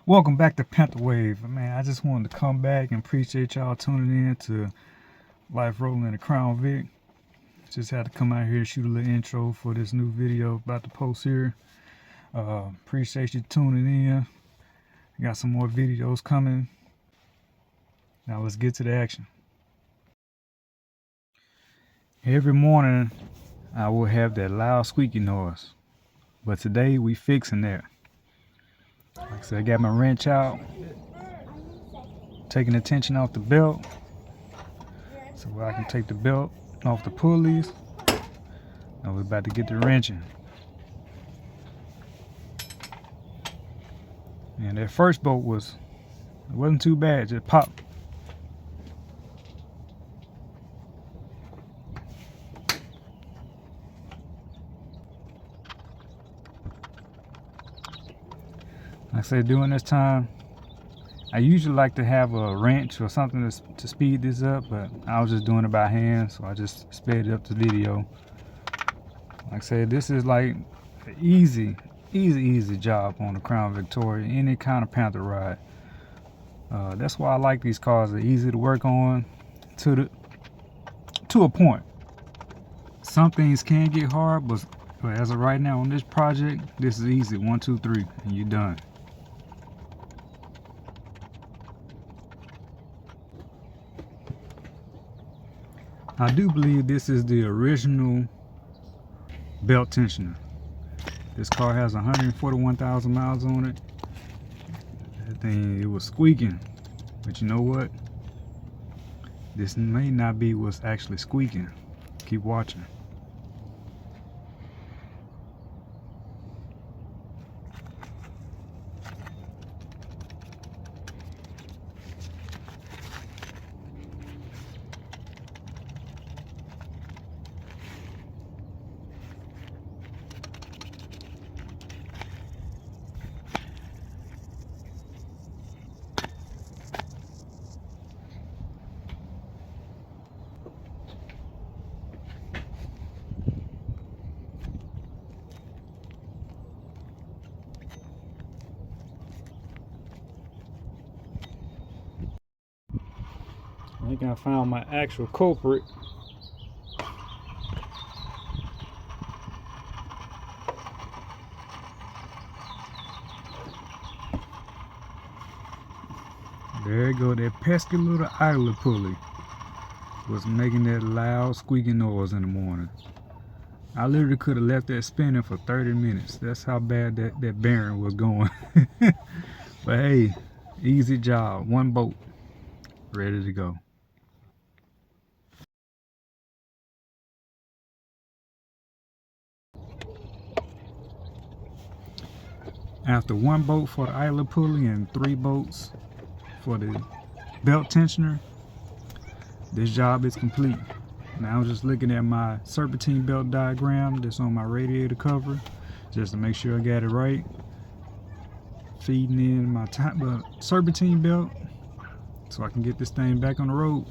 Welcome back to Panther Wave. Man, I just wanted to come back and appreciate y'all tuning in to Life Rolling in the Crown Vic. Just had to come out here and shoot a little intro for this new video about to post here. Appreciate you tuning in. Got some more videos coming. Now let's get to the action. Every morning I will have that loud squeaky noise, but today we fixing that. Like I said, I got my wrench out, taking the tension off the belt so I can take the belt off the pulleys. Now we're about to get the wrenching. And that first bolt wasn't too bad, just popped. Like I said, during this time, I usually like to have a wrench or something to speed this up, but I was just doing it by hand, so I just sped it up to video. Like I said, this is like an easy job on the Crown Victoria, any kind of Panther ride. That's why I like these cars. They're easy to work on to a point. Some things can get hard, but as of right now on this project, this is easy. 1, 2, 3, and you're done. I do believe this is the original belt tensioner. This car has 141,000 miles on it. That thing, it was squeaking. But you know what? This may not be what's actually squeaking. Keep watching. I think I found my actual culprit. There you go, that pesky little idler pulley was making that loud squeaking noise in the morning. I literally could have left that spinning for 30 minutes. That's how bad that bearing was going. But hey, easy job, one bolt, ready to go. After one bolt for the idler pulley and 3 bolts for the belt tensioner, this job is complete. Now I'm just looking at my serpentine belt diagram that's on my radiator cover, just to make sure I got it right. Feeding in my serpentine belt so I can get this thing back on the road.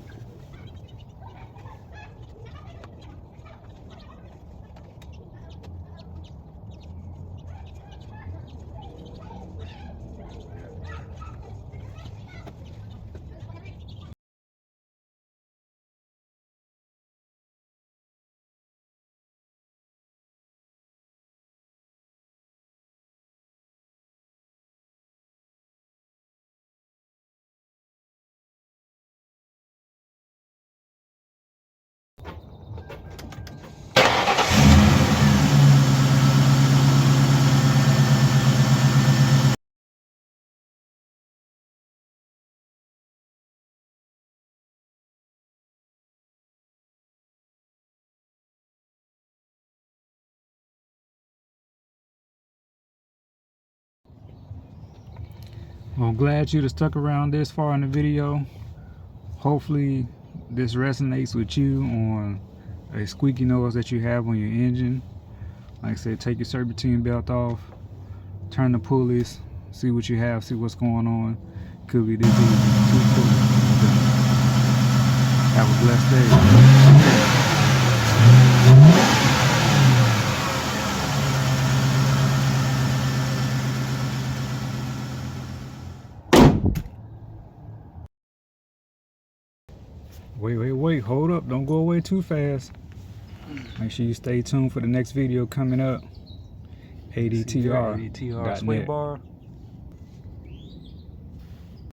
Well, I'm glad you'd have stuck around this far in the video. Hopefully this resonates with you on a squeaky noise that you have on your engine. Like I said, take your serpentine belt off, turn the pulleys, see what you have, see what's going on. Could be this easy. 2 pulleys. Have a blessed day. Wait, hold up, don't go away too fast. Make sure you stay tuned for the next video coming up. ADTR.net. sway bar.